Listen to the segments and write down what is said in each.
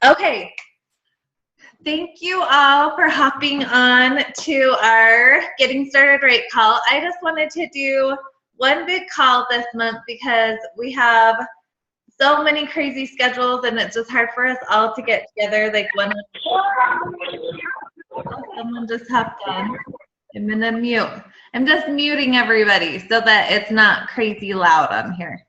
Okay. Thank you all for hopping on to our Getting Started Right call. I just wanted to do one big call this month because we have so many crazy schedules and it's just hard for us all to get together. Like someone just hopped on. I'm gonna mute. I'm just muting everybody so that it's not crazy loud on here.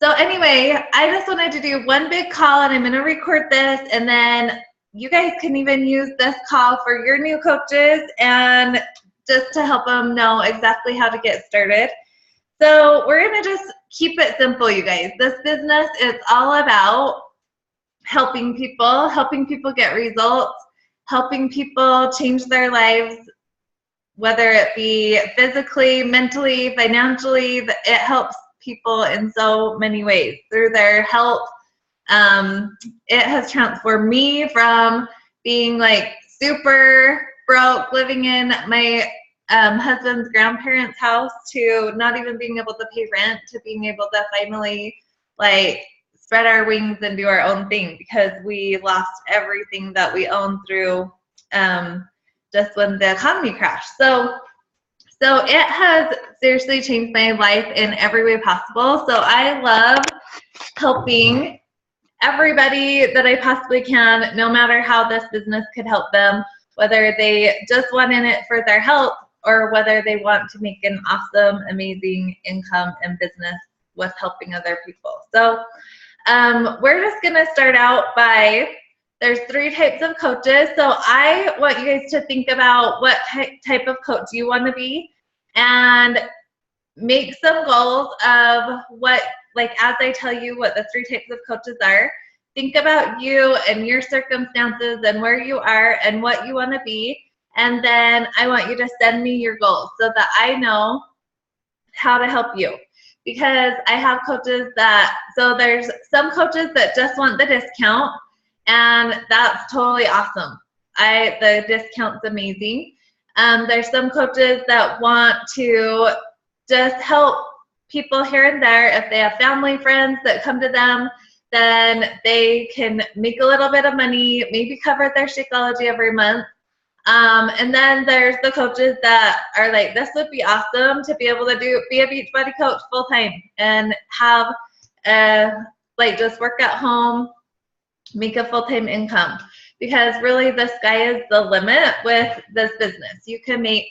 So anyway, I just wanted to do one big call and I'm gonna record this and then you guys can even use this call for your new coaches and just to help them know exactly how to get started. So we're gonna just keep it simple, you guys. This business is all about helping people get results, helping people change their lives, whether it be physically, mentally, financially. It helps people in so many ways through their health. It has transformed me from being like super broke, living in my husband's grandparents' house, to not even being able to pay rent, to being able to finally like spread our wings and do our own thing because we lost everything that we owned through just when the economy crashed. So it has seriously changed my life in every way possible. So I love helping everybody that I possibly can, no matter how this business could help them, whether they just want in it for their health or whether they want to make an awesome, amazing income and business with helping other people. So we're just gonna start out by, there's 3 types of coaches. So I want you guys to think about what type of coach you want to be and make some goals of what, like as I tell you what the 3 types of coaches are, think about you and your circumstances and where you are and what you want to be. And then I want you to send me your goals so that I know how to help you. Because I have coaches that, so there's some coaches that just want the discount, and that's totally awesome. The discount's amazing. There's some coaches that want to just help people here and there. If they have family, friends that come to them, then they can make a little bit of money, maybe cover their Shakeology every month. And then there's the coaches that are like, this would be awesome to be able to be a Beachbody coach full time and have like just work at home, make a full-time income, because really the sky is the limit with this business. You can make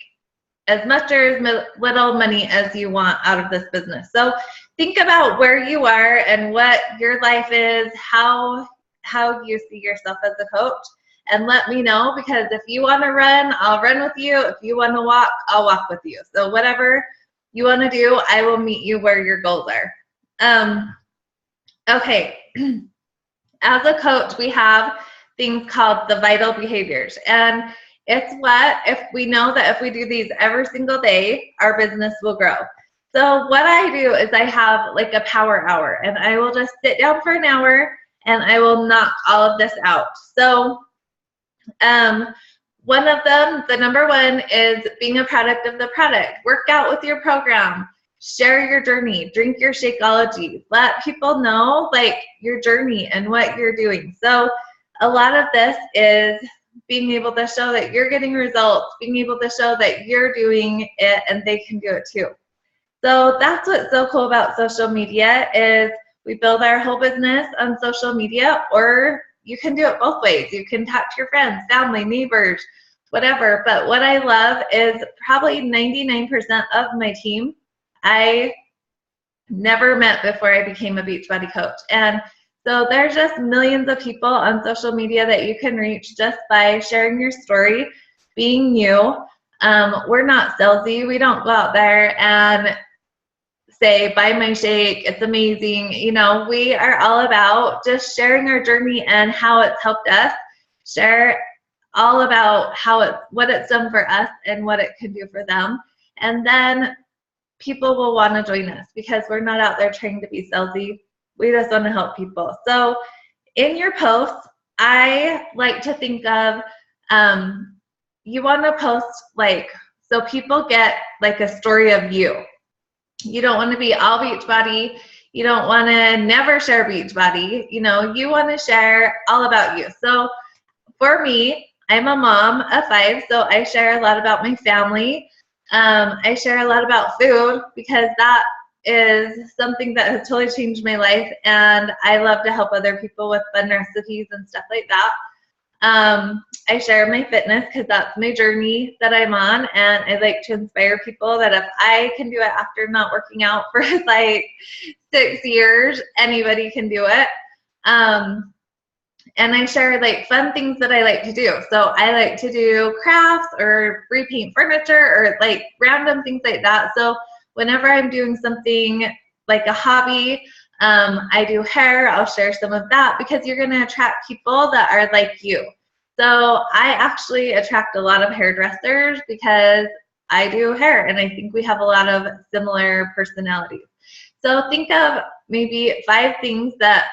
as much or as little money as you want out of this business. So think about where you are and what your life is, how you see yourself as a coach, and let me know, because if you want to run, I'll run with you. If you want to walk, I'll walk with you. So whatever you want to do, I will meet you where your goals are. Okay. As a coach, we have things called the vital behaviors. And it's what, if we know that if we do these every single day, our business will grow. So what I do is I have like a power hour, and I will just sit down for an hour and I will knock all of this out. So one of them, the number 1, is being a product of the product. Work out with your program. Share your journey, drink your Shakeology, let people know like your journey and what you're doing. So a lot of this is being able to show that you're getting results, being able to show that you're doing it and they can do it too. So that's what's so cool about social media, is we build our whole business on social media, or you can do it both ways. You can talk to your friends, family, neighbors, whatever. But what I love is probably 99% of my team I never met before I became a Beachbody coach. And so there's just millions of people on social media that you can reach just by sharing your story, being you. We're not salesy. We don't go out there and say, buy my shake, it's amazing. You know, we are all about just sharing our journey and how it's helped us, share all about what it's done for us and what it can do for them. And then people will want to join us because we're not out there trying to be salesy. We just want to help people. So in your posts, I like to think of, you want to post like, so people get like a story of you. You don't want to be all Beachbody. You don't want to never share Beachbody. You know, you want to share all about you. So for me, I'm a mom of 5, so I share a lot about my family. I share a lot about food because that is something that has totally changed my life, and I love to help other people with fun recipes and stuff like that. I share my fitness because that's my journey that I'm on, and I like to inspire people that if I can do it after not working out for like 6 years, anybody can do it. And I share like fun things that I like to do. So I like to do crafts or repaint furniture or like random things like that. So whenever I'm doing something like a hobby, I do hair, I'll share some of that because you're going to attract people that are like you. So I actually attract a lot of hairdressers because I do hair, and I think we have a lot of similar personalities. So think of maybe 5 things that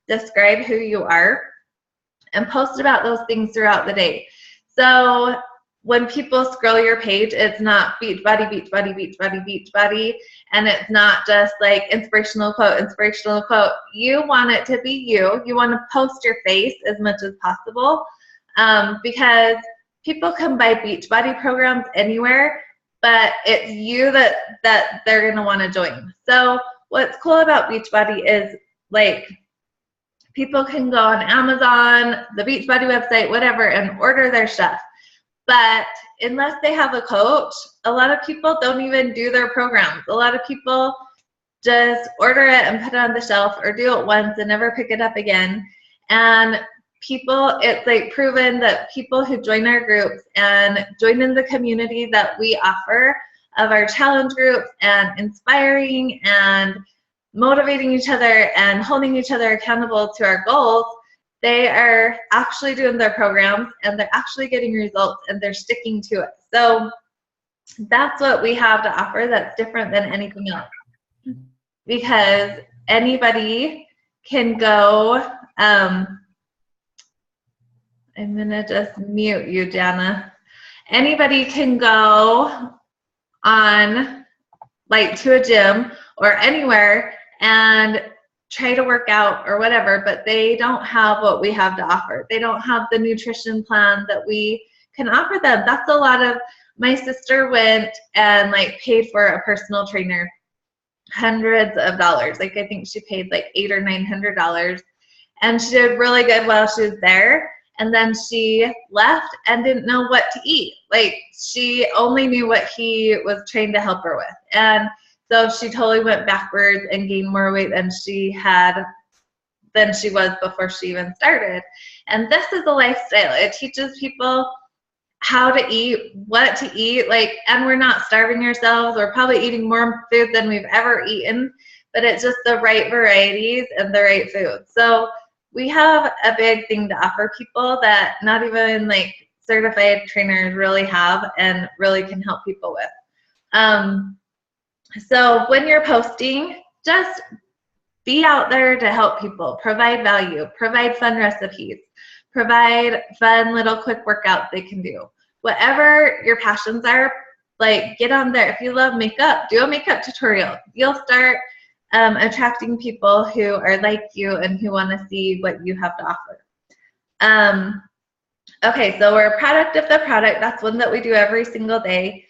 describe who you are and post about those things throughout the day. So when people scroll your page, it's not Beachbody, Beachbody, Beachbody, Beachbody, and it's not just like inspirational quote, inspirational quote. You want it to be you. You want to post your face as much as possible because people can buy Beachbody programs anywhere, but it's you that they're going to want to join. So what's cool about Beachbody is like people can go on Amazon, the Beachbody website, whatever, and order their stuff. But unless they have a coach, a lot of people don't even do their programs. A lot of people just order it and put it on the shelf or do it once and never pick it up again. And people, it's like proven that people who join our groups and join in the community that we offer of our challenge groups and inspiring and motivating each other and holding each other accountable to our goals, they are actually doing their programs and they're actually getting results and they're sticking to it. So that's what we have to offer that's different than anything else. Because anybody can go, I'm gonna just mute you, Jana. Anybody can go on like to a gym or anywhere and try to work out or whatever, but they don't have what we have to offer. They don't have the nutrition plan that we can offer them. That's a lot of, my sister went and like paid for a personal trainer, hundreds of dollars. Like I think she paid like $800 or $900, and she did really good while she was there. And then she left and didn't know what to eat. Like she only knew what he was trained to help her with. And so she totally went backwards and gained more weight than she was before she even started. And this is a lifestyle. It teaches people how to eat, what to eat, like, and we're not starving ourselves. We're probably eating more food than we've ever eaten, but it's just the right varieties and the right food. So we have a big thing to offer people that not even like certified trainers really have and really can help people with. So when you're posting, just be out there to help people, provide value, provide fun recipes, provide fun little quick workouts they can do. Whatever your passions are, like get on there. If you love makeup, do a makeup tutorial. You'll start attracting people who are like you and who want to see what you have to offer. Okay, so we're a product of the product. That's one that we do every single day.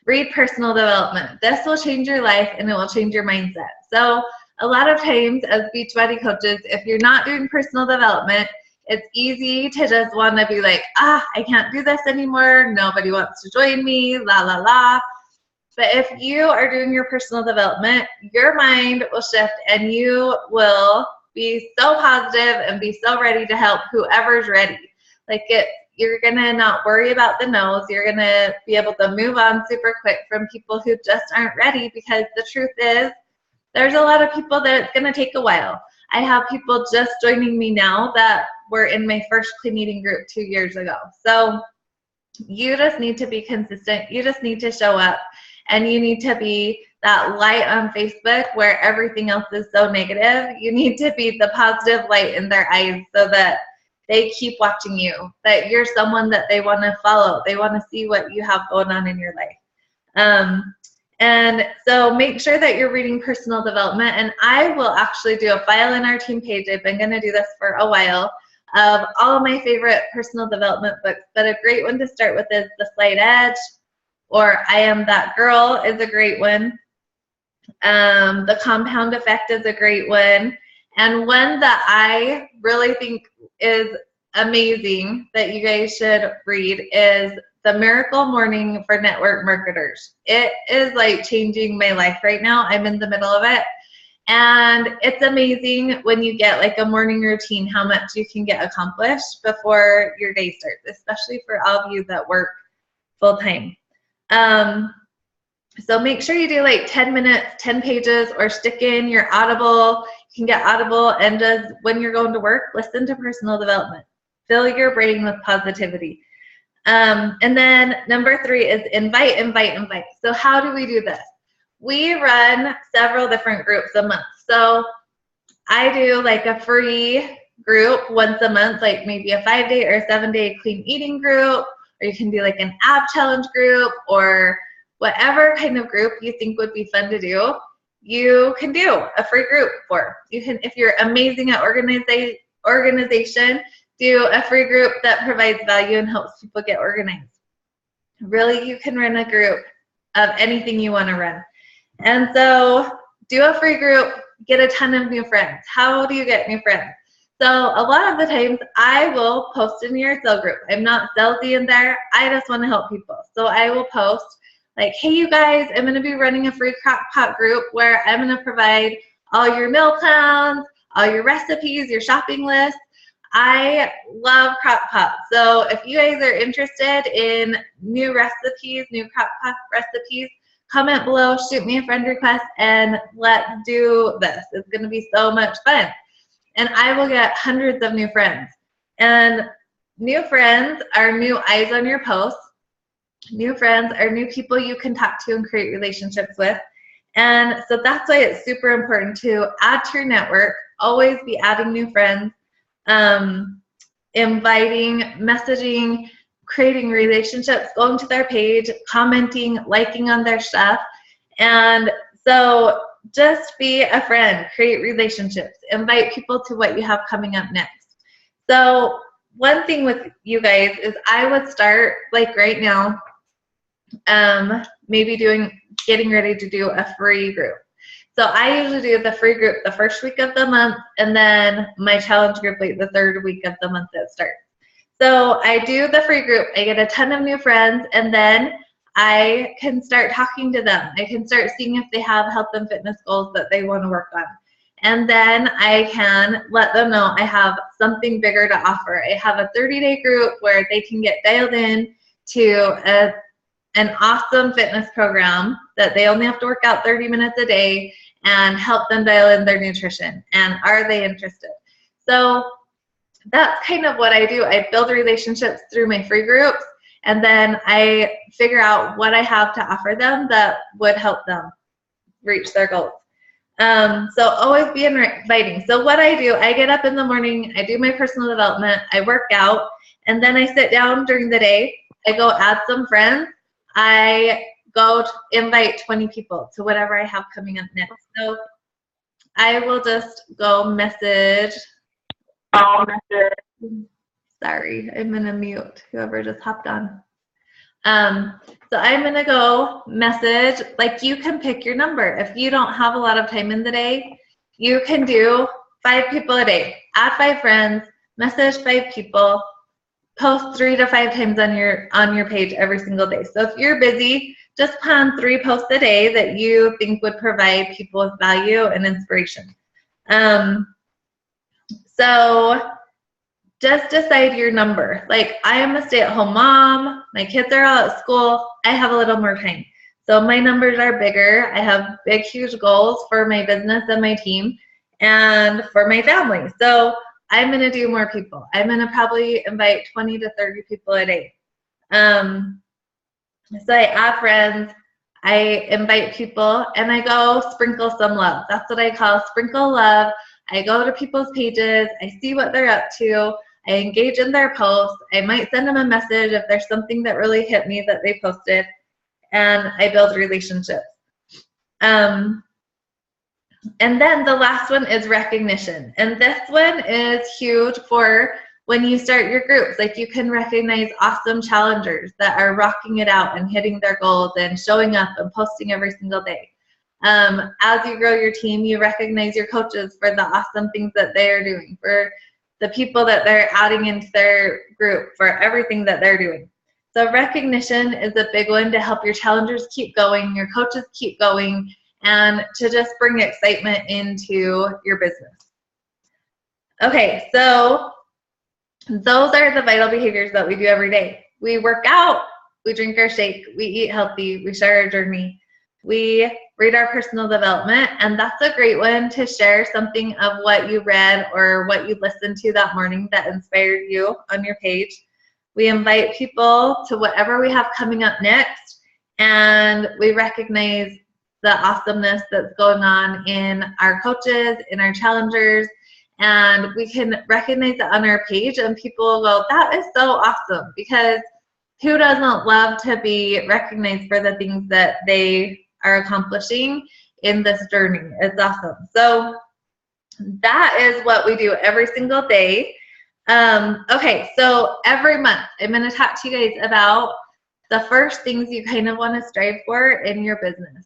Read personal development. This will change your life and it will change your mindset. So a lot of times as Beachbody coaches, if you're not doing personal development, it's easy to just want to be like, I can't do this anymore. Nobody wants to join me, la, la, la. But if you are doing your personal development, your mind will shift and you will be so positive and be so ready to help whoever's ready. Like you're going to not worry about the no's. You're going to be able to move on super quick from people who just aren't ready, because the truth is there's a lot of people that it's going to take a while. I have people just joining me now that were in my first clean eating group 2 years ago. So you just need to be consistent. You just need to show up, and you need to be that light on Facebook where everything else is so negative. You need to be the positive light in their eyes so that they keep watching you, that you're someone that they want to follow. They want to see what you have going on in your life. And so make sure that you're reading personal development. And I will actually do a file in our team page. I've been going to do this for a while, of all of my favorite personal development books. But a great one to start with is The Slight Edge, or I Am That Girl is a great one. The Compound Effect is a great one. And one that I really think is amazing that you guys should read is The Miracle Morning for Network Marketers. It is like changing my life right now. I'm in the middle of it. And it's amazing when you get like a morning routine, how much you can get accomplished before your day starts, especially for all of you that work full time. So make sure you do like 10 minutes, 10 pages, or stick in your Audible. You can get Audible, and just when you're going to work, listen to personal development. Fill your brain with positivity. And then number 3 is invite, invite, invite. So how do we do this? We run several different groups a month. So I do like a free group once a month, like maybe a 5-day or 7-day clean eating group, or you can do like an ab challenge group, or whatever kind of group you think would be fun to do, you can do a free group for. You can, if you're amazing at organization, do a free group that provides value and helps people get organized. Really, you can run a group of anything you want to run. And so do a free group, get a ton of new friends. How do you get new friends? So a lot of the times I will post in your cell group. I'm not salesy in there. I just want to help people. So I will post like, hey, you guys, I'm going to be running a free crock pot group where I'm going to provide all your meal plans, all your recipes, your shopping list. I love crock pot. So if you guys are interested in new recipes, new crock pot recipes, comment below, shoot me a friend request, and let's do this. It's going to be so much fun. And I will get hundreds of new friends. And new friends are new eyes on your posts. New friends are new people you can talk to and create relationships with. And so that's why it's super important to add to your network, always be adding new friends, inviting, messaging, creating relationships, going to their page, commenting, liking on their stuff. And so just be a friend, create relationships, invite people to what you have coming up next. So one thing with you guys is I would start like right now, maybe getting ready to do a free group. So I usually do the free group the first week of the month, and then my challenge group like the 3rd week of the month that starts. So I do the free group, I get a ton of new friends, and then I can start talking to them. I can start seeing if they have health and fitness goals that they want to work on. And then I can let them know I have something bigger to offer. I have a 30-day group where they can get dialed in to an awesome fitness program that they only have to work out 30 minutes a day and help them dial in their nutrition. And are they interested? So that's kind of what I do. I build relationships through my free groups, and then I figure out what I have to offer them that would help them reach their goals. So always be inviting. So what I do, I get up in the morning, I do my personal development, I work out, and then I sit down during the day. I go add some friends. I go invite 20 people to whatever I have coming up next. So I will just go message. Sorry, I'm gonna mute whoever just hopped on. So I'm gonna go message, like you can pick your number. If you don't have a lot of time in the day, you can do 5 people a day. Add 5 friends, message 5 people, post 3 to 5 times on your page every single day. So if you're busy, just plan 3 posts a day that you think would provide people with value and inspiration. So just decide your number. Like, I am a stay-at-home mom. My kids are all at school. I have a little more time. So my numbers are bigger. I have big, huge goals for my business and my team and for my family. So I'm going to do more people. I'm going to probably invite 20 to 30 people a day. So I add friends, I invite people, and I go sprinkle some love. That's what I call sprinkle love. I go to people's pages, I see what they're up to, I engage in their posts, I might send them a message if there's something that really hit me that they posted, and I build relationships. And then the last one is recognition. And this one is huge for when you start your groups. Like, you can recognize awesome challengers that are rocking it out and hitting their goals and showing up and posting every single day. As you grow your team, you recognize your coaches for the awesome things that they are doing, for the people that they're adding into their group, for everything that they're doing. So recognition is a big one to help your challengers keep going, your coaches keep going, and to just bring excitement into your business. Okay, so those are the vital behaviors that we do every day. We work out, we drink our shake, we eat healthy, we share our journey, we read our personal development, and that's a great one to share something of what you read or what you listened to that morning that inspired you on your page. We invite people to whatever we have coming up next, and we recognize the awesomeness that's going on in our coaches, in our challengers, and we can recognize it on our page, and people will go, that is so awesome, because who doesn't love to be recognized for the things that they are accomplishing in this journey? It's awesome. So that is what we do every single day. Okay, so every month I'm going to talk to you guys about the first things you kind of want to strive for in your business.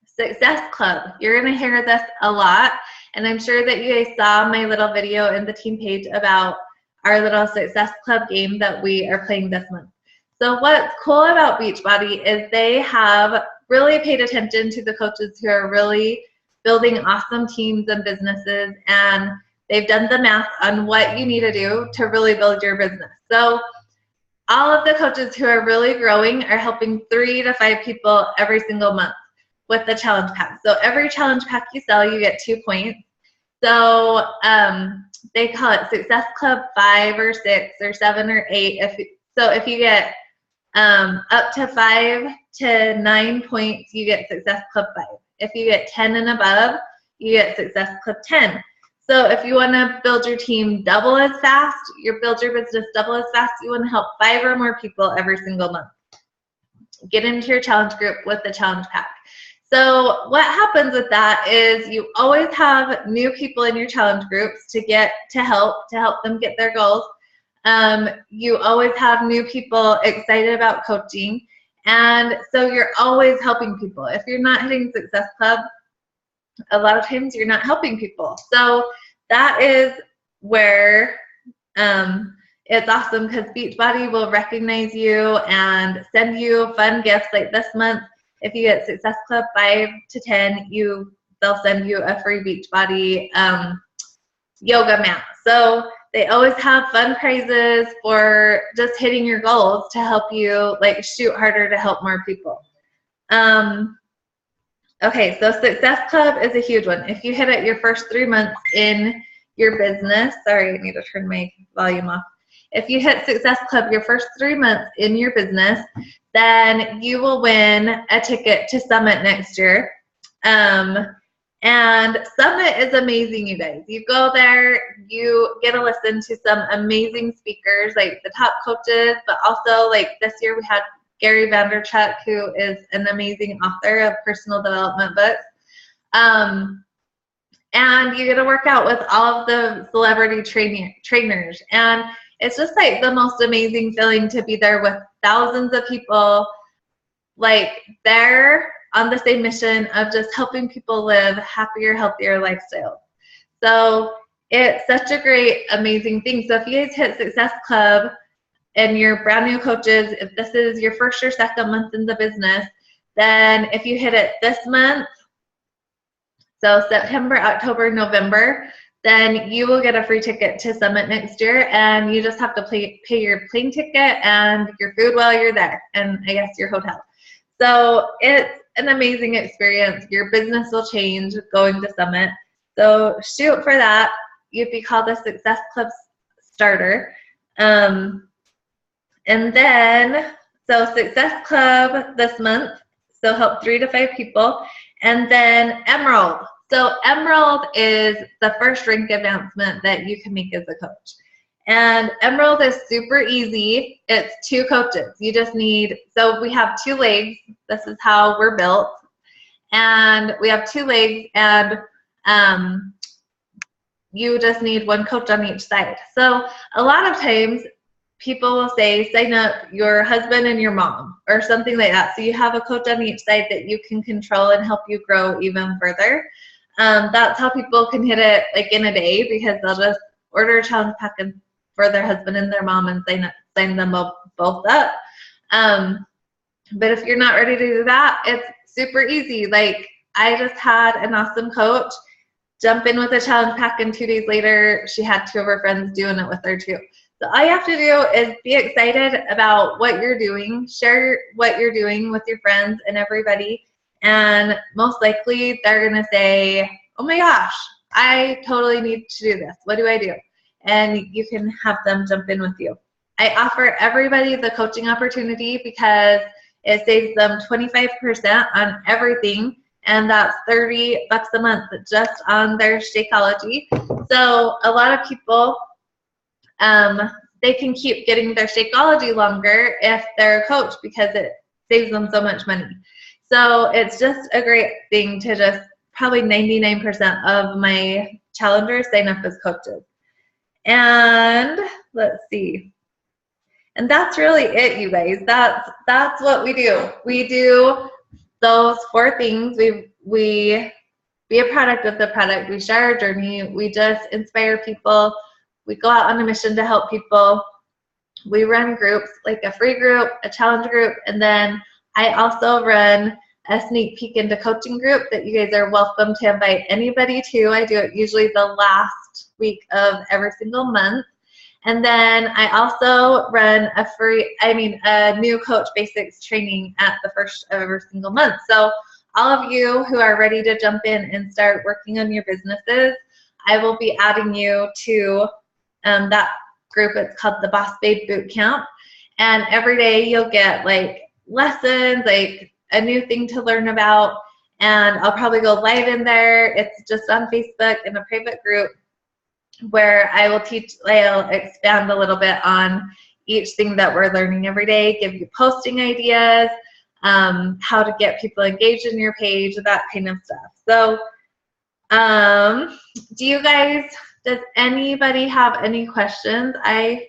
Success Club. You're going to hear this a lot, and I'm sure that you guys saw my little video in the team page about our little Success Club game that we are playing this month. So what's cool about Beachbody is they have really paid attention to the coaches who are really building awesome teams and businesses, and they've done the math on what you need to do to really build your business. So all of the coaches who are really growing are helping 3 to 5 people every single month with the challenge pack. So every challenge pack you sell, you get 2 points. So they call it Success Club 5 or 6 or 7 or 8. If you get up to 5 to 9 points, you get Success Club 5. If you get 10 and above, you get Success Club 10. So if you want to build your team double as fast, build your business double as fast, you want to help 5 or more people every single month. Get into your challenge group with the challenge pack. So what happens with that is you always have new people in your challenge groups to help them get their goals. You always have new people excited about coaching, and so you're always helping people. If you're not hitting Success Club, a lot of times you're not helping people. So that is where it's awesome, because Beachbody will recognize you and send you fun gifts. Like this month, if you get Success Club 5 to 10, they'll send you a free Beachbody yoga mat. So they always have fun prizes for just hitting your goals to help you shoot harder to help more people. Okay, so Success Club is a huge one. If you hit it your first 3 months in your business, sorry, I need to turn my volume off. If you hit Success Club your first 3 months in your business, then you will win a ticket to Summit next year. And Summit is amazing, you guys. You go there, you get to listen to some amazing speakers, like the top coaches, but also this year we had Gary Vaynerchuk, who is an amazing author of personal development books. And you get to work out with all of the celebrity trainers. And it's just the most amazing feeling to be there with thousands of people, they're on the same mission of just helping people live happier, healthier lifestyles. So it's such a great, amazing thing. So if you guys hit Success Club and you're brand new coaches, if this is your first or second month in the business, then if you hit it this month, so September, October, November, then you will get a free ticket to Summit next year, and you just have to pay your plane ticket and your food while you're there, and I guess your hotel. So it's an amazing experience. Your business will change going to Summit. So shoot for that. You'd be called a Success Club starter. And then, so Success Club this month, so help 3 to 5 people. And then Emerald. So Emerald is the first rank advancement that you can make as a coach. And Emerald is super easy. It's 2 coaches. You just need, so we have 2 legs. This is how we're built. and we have 2 legs, and you just need 1 coach on each side. So a lot of times people will say, sign up your husband and your mom or something like that. So you have a coach on each side that you can control and help you grow even further. That's how people can hit it like in a day, because they'll just order a challenge pack for their husband and their mom and sign them both up. But if you're not ready to do that, it's super easy. Like, I just had an awesome coach jump in with a challenge pack, and 2 days later, she had 2 of her friends doing it with her too. So all you have to do is be excited about what you're doing, share what you're doing with your friends and everybody, and most likely they're gonna say, oh my gosh, I totally need to do this. What do I do? And you can have them jump in with you. I offer everybody the coaching opportunity because it saves them 25% on everything, and that's $30 a month just on their Shakeology. So a lot of people, they can keep getting their Shakeology longer if they're a coach, because it saves them so much money. So it's just a great thing to just, probably 99% of my challengers sign up as coaches. And let's see. And that's really it, you guys. That's what we do. We do those 4 things. We be a product of the product. We share our journey. We just inspire people. We go out on a mission to help people. We run groups, like a free group, a challenge group, and then I also run a sneak peek into coaching group that you guys are welcome to invite anybody to. I do it usually the last week of every single month. And then I also run a new coach basics training at the first of every single month. So all of you who are ready to jump in and start working on your businesses, I will be adding you to that group. It's called the Boss Babe Boot Camp. And every day you'll get like lessons, like a new thing to learn about. And I'll probably go live in there. It's just on Facebook in a private group where I'll expand a little bit on each thing that we're learning every day, give you posting ideas, how to get people engaged in your page, that kind of stuff. So does anybody have any questions? I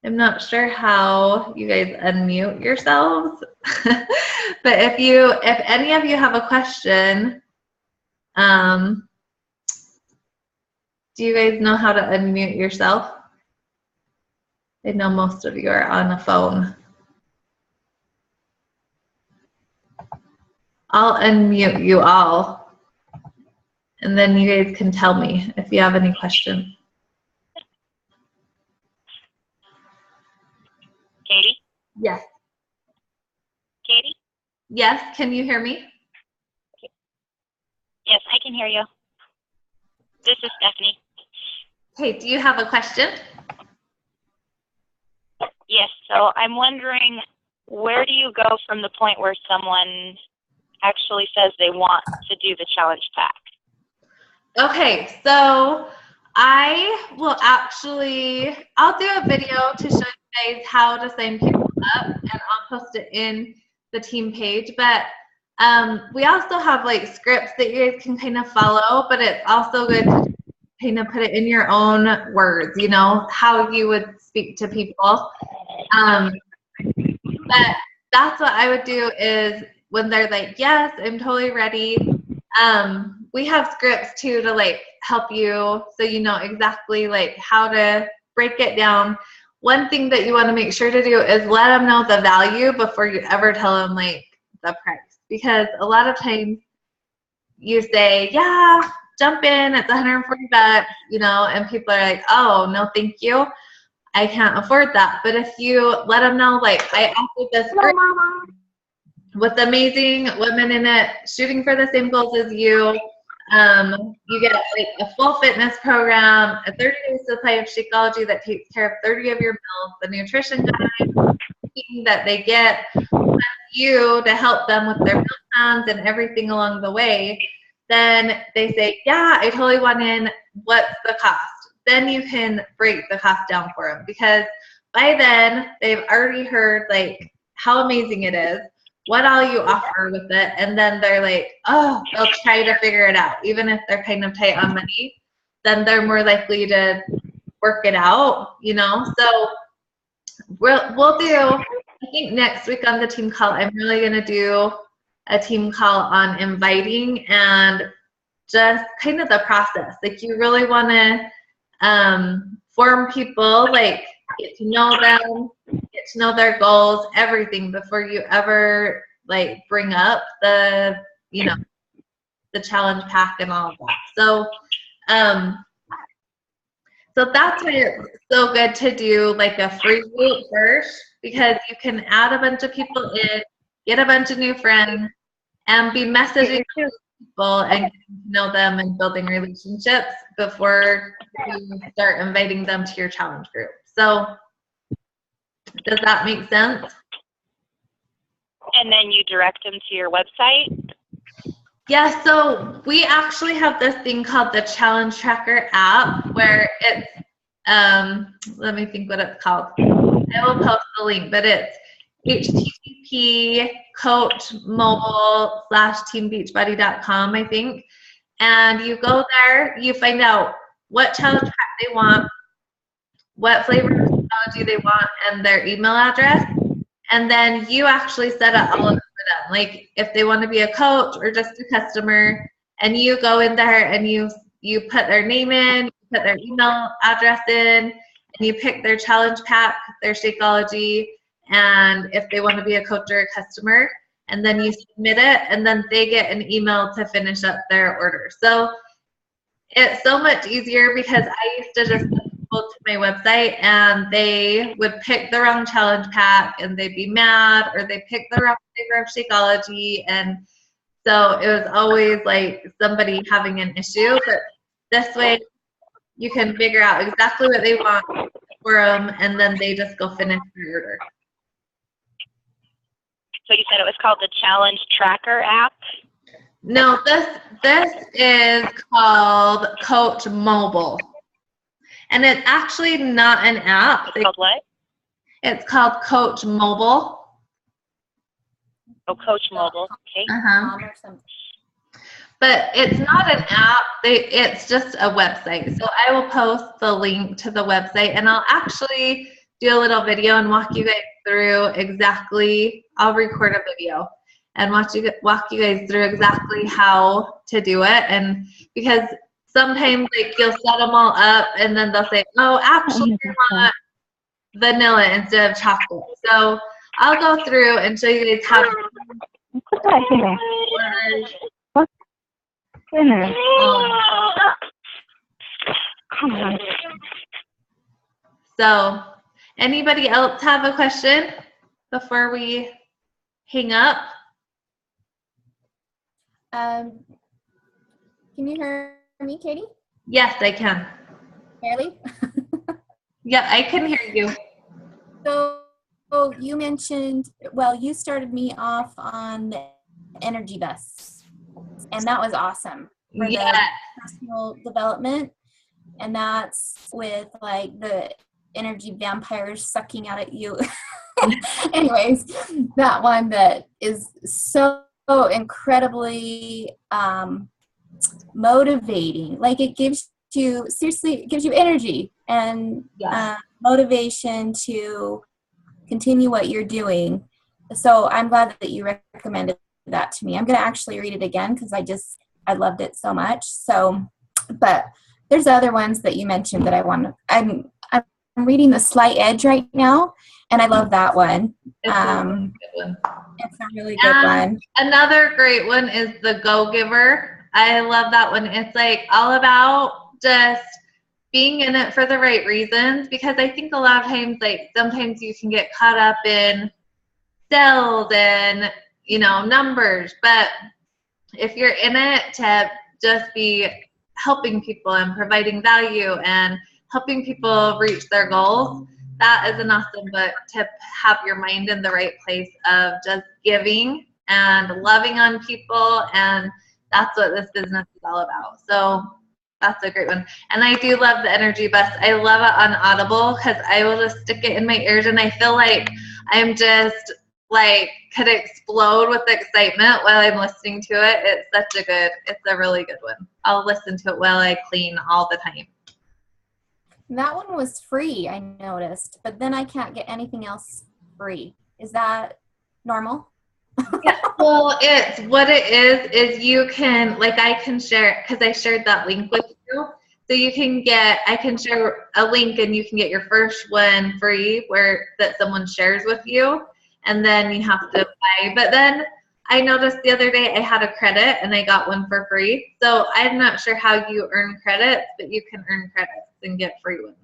am not sure how you guys unmute yourselves, but if any of you have a question, do you guys know how to unmute yourself? I know most of you are on a phone. I'll unmute you all, and then you guys can tell me if you have any questions. Katie? Yes. Katie? Yes, can you hear me? Yes, I can hear you. This is Stephanie. Hey, do you have a question? Yes, so I'm wondering, where do you go from the point where someone actually says they want to do the challenge pack? Okay, so I'll do a video to show you guys how to sign people up, and I'll post it in the team page. But we also have like scripts that you guys can kind of follow, but it's also good to kind of put it in your own words, you know, how you would speak to people. But that's what I would do, is when they're like, yes, I'm totally ready. We have scripts too to like help you, so you know exactly like how to break it down. One thing that you want to make sure to do is let them know the value before you ever tell them like the price, because a lot of times you say, yeah, jump in, it's $140, you know, and people are like, oh, no, thank you, I can't afford that. But if you let them know, like, I offered this group with amazing women in it, shooting for the same goals as you. You get like a full fitness program, a 30-day supply of Shakeology that takes care of 30 of your meals, the nutrition guide that they get with you to help them with their meal plans and everything along the way. Then they say, yeah, I totally want in. What's the cost? Then you can break the cost down for them, because by then they've already heard like how amazing it is. what all you offer with it, and then they're like, oh, they'll try to figure it out. Even if they're kind of tight on money, then they're more likely to work it out, you know? So we'll do, I think next week on the team call, I'm really going to do a team call on inviting and just kind of the process. Like, you really want to form people, like get to know them, get to know their goals, everything before you ever like bring up the, you know, the challenge pack and all of that. So, so that's why it's so good to do like a free group first, because you can add a bunch of people in, get a bunch of new friends, and be messaging people and getting to know them and building relationships before you start inviting them to your challenge group. So does that make sense? And then you direct them to your website? Yeah, so we actually have this thing called the Challenge Tracker app where it's, let me think what it's called. I will post the link, but it's http:/teambeachbuddy.com, I think. And you go there, you find out what challenge pack they want, what flavor of technology they want, and their email address. And then you actually set up all of it for them. Like if they want to be a coach or just a customer, and you go in there and you put their name in, you put their email address in, and you pick their challenge pack, their Shakeology, and if they want to be a coach or a customer, and then you submit it, and then they get an email to finish up their order. So it's so much easier, because I used to just send people to my website and they would pick the wrong challenge pack and they'd be mad, or they picked the wrong flavor of Shakeology, and so it was always like somebody having an issue. But this way you can figure out exactly what they want for them, and then they just go finish their order. So you said it was called the Challenge Tracker app? No, this is called Coach Mobile. And it's actually not an app. It's called what? It's called Coach Mobile. Oh, Coach Mobile. Okay. But it's not an app. It's just a website. So I will post the link to the website, and I'll actually do a little video and walk you guys through exactly. I'll record a video and walk you guys through exactly how to do it. And because sometimes like you'll set them all up and then they'll say, oh, actually I want vanilla instead of chocolate. So I'll go through and show you guys how to So anybody else have a question before we hang up? Can you hear me, Katie? Yes, I can. Barely? Yeah, I can hear you. So you mentioned, well, you started me off on the energy bus, and that was awesome for the personal development. And that's with like the energy vampires sucking out at you. Anyways, that one that is so incredibly motivating. Like it gives you, seriously, it gives you energy and motivation to continue what you're doing. So I'm glad that you recommended that to me. I'm going to actually read it again because I loved it so much. So, but there's other ones that you mentioned that I want to, I'm reading The Slight Edge right now, and I love that one. It's a really good one. It's a really good one. Another great one is The Go-Giver. I love that one. It's like all about just being in it for the right reasons, because I think a lot of times, like sometimes you can get caught up in sales and, you know, numbers, but if you're in it to just be helping people and providing value and helping people reach their goals, that is an awesome book to have your mind in the right place of just giving and loving on people, and that's what this business is all about. So that's a great one. And I do love the energy bus. I love it on Audible because I will just stick it in my ears and I feel like I'm just like could explode with excitement while I'm listening to it. It's a really good one. I'll listen to it while I clean all the time. That one was free, I noticed, but then I can't get anything else free. Is that normal? Yeah, well, it's what it is you can, like, I can share, because I shared that link with you. So I can share a link and you can get your first one free that someone shares with you, and then you have to buy. But then I noticed the other day I had a credit and I got one for free. So I'm not sure how you earn credits, but you can earn credits and get free ones.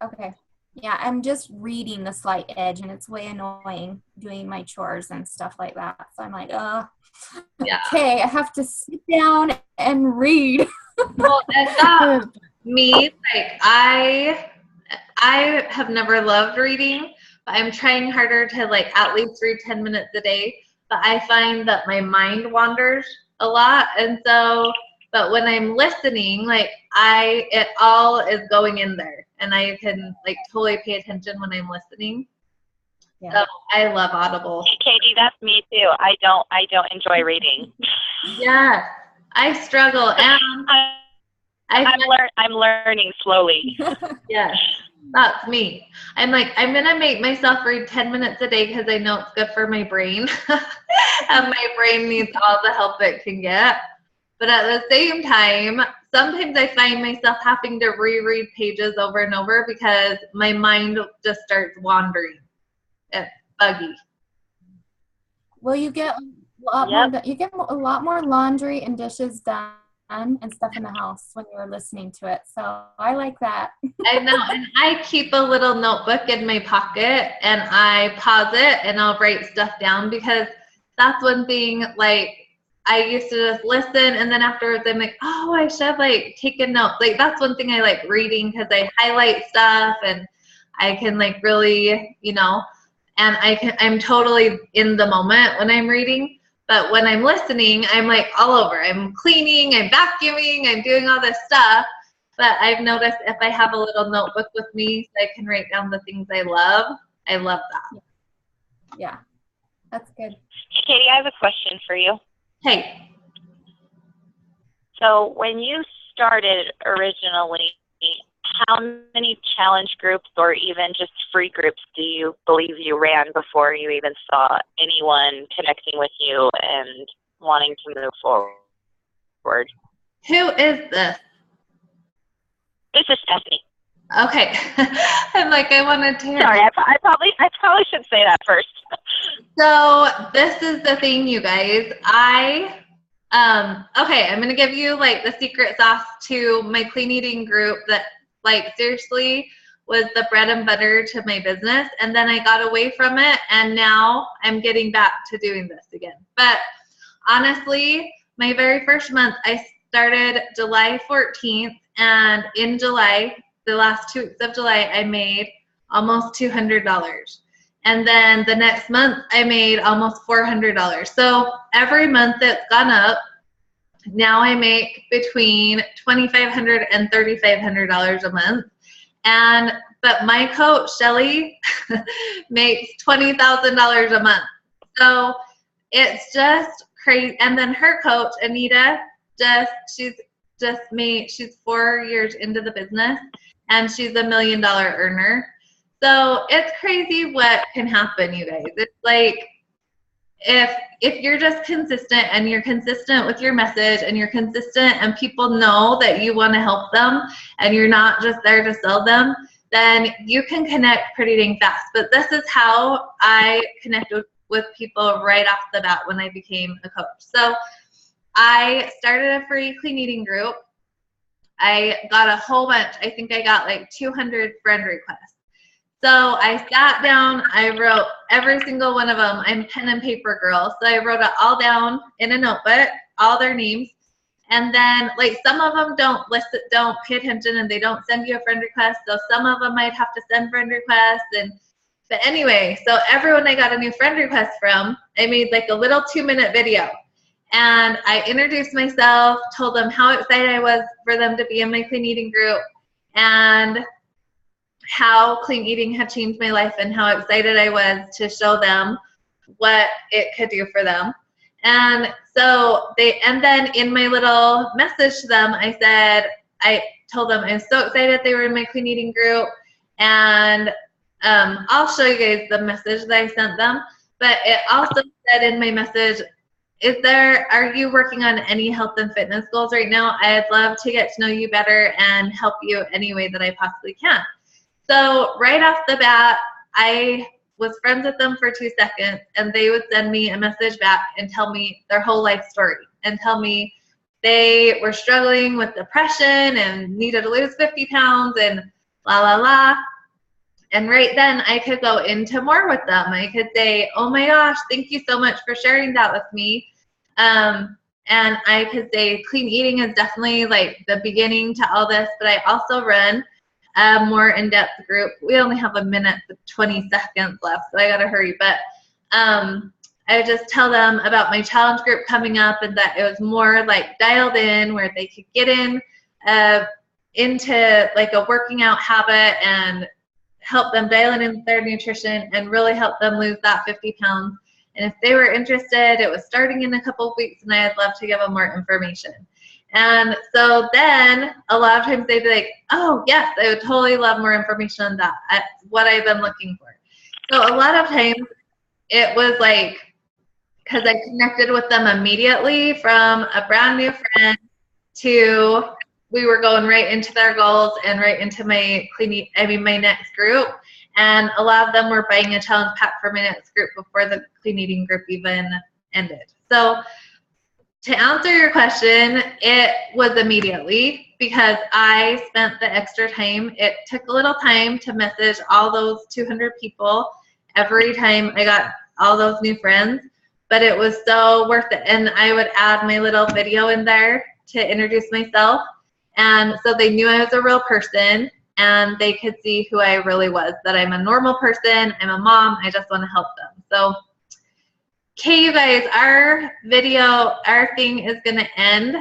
Okay. Yeah, I'm just reading The Slight Edge, and it's way annoying doing my chores and stuff like that. So I'm like, Yeah. Okay, I have to sit down and read. Well, and that, me, like, I have never loved reading, but I'm trying harder to, like, at least read 10 minutes a day. But I find that my mind wanders a lot, and so, but when I'm listening, like, it all is going in there, and I can, like, totally pay attention when I'm listening. Yeah. So I love Audible. Katie, that's me too. I don't enjoy reading. Yeah, I struggle, and I'm learning slowly. Yes, that's me. I'm like, I'm gonna make myself read 10 minutes a day because I know it's good for my brain, and my brain needs all the help it can get. But at the same time, sometimes I find myself having to reread pages over and over because my mind just starts wandering. It's buggy. Well, you get a lot more laundry and dishes done and stuff in the house when you're listening to it. So I like that. I know, and I keep a little notebook in my pocket and I pause it and I'll write stuff down, because that's one thing, like, I used to just listen, and then afterwards I'm like, oh, I should, like, take a note. Like, that's one thing I like reading, because I highlight stuff and I can, like, really, and I'm totally in the moment when I'm reading. But when I'm listening, I'm, like, all over. I'm cleaning, I'm vacuuming, I'm doing all this stuff. But I've noticed if I have a little notebook with me so I can write down the things I love that. Yeah, that's good. Katie, I have a question for you. Hey. So when you started originally, how many challenge groups or even just free groups do you believe you ran before you even saw anyone connecting with you and wanting to move forward? Who is this? This is Stephanie. Okay. I'm like, I wanted to hear. Sorry, I probably should say that first. So this is the thing, you guys. Okay, I'm gonna give you, like, the secret sauce to my clean eating group that, like, seriously was the bread and butter to my business, and then I got away from it, and now I'm getting back to doing this again. But honestly, my very first month, I started July 14th, and in July, the last 2 weeks of July, I made almost $200. And then the next month, I made almost $400. So every month it's gone up. Now I make between $2,500 and $3,500 a month. But my coach, Shelly, makes $20,000 a month. So it's just crazy. And then her coach, Anita, she's 4 years into the business, and she's $1 million earner. So it's crazy what can happen, you guys. It's like, if you're just consistent and you're consistent with your message and you're consistent and people know that you want to help them and you're not just there to sell them, then you can connect pretty dang fast. But this is how I connected with people right off the bat when I became a coach. So I started a free clean eating group. I got a whole bunch. I think I got like 200 friend requests. So I sat down, I wrote every single one of them. I'm pen and paper girl. So I wrote it all down in a notebook, all their names. And then, like, some of them don't pay attention, and they don't send you a friend request. So some of them might have to send friend requests. But anyway, so everyone I got a new friend request from, I made like a little 2-minute video. And I introduced myself, told them how excited I was for them to be in my clean eating group, and how clean eating had changed my life, and how excited I was to show them what it could do for them. And so and then in my little message to them, I told them I'm so excited they were in my clean eating group, and I'll show you guys the message that I sent them. But it also said in my message, are you working on any health and fitness goals right now? I'd love to get to know you better and help you any way that I possibly can. So right off the bat, I was friends with them for 2 seconds, and they would send me a message back and tell me their whole life story and tell me they were struggling with depression and needed to lose 50 pounds and la la la. And right then I could go into more with them. I could say, oh my gosh, thank you so much for sharing that with me. And I could say clean eating is definitely like the beginning to all this, but I also run a more in-depth group. We only have a minute and 20 seconds left, so I gotta hurry. But I would just tell them about my challenge group coming up, and that it was more like dialed in, where they could get into like a working out habit and help them dial in their nutrition and really help them lose that 50 pounds. And if they were interested, it was starting in a couple of weeks, and I'd love to give them more information. And so then a lot of times they'd be like, oh yes, I would totally love more information on that. That's what I've been looking for. So a lot of times it was like, because I connected with them immediately, from a brand new friend to we were going right into their goals and right into my my next group. And a lot of them were buying a challenge pack for my next group before the clean eating group even ended. So to answer your question, it was immediately, because I spent the extra time. It took a little time to message all those 200 people every time I got all those new friends, but it was so worth it. And I would add my little video in there to introduce myself. And so they knew I was a real person, and they could see who I really was, that I'm a normal person, I'm a mom, I just want to help them. So, okay, you guys, our thing is going to end.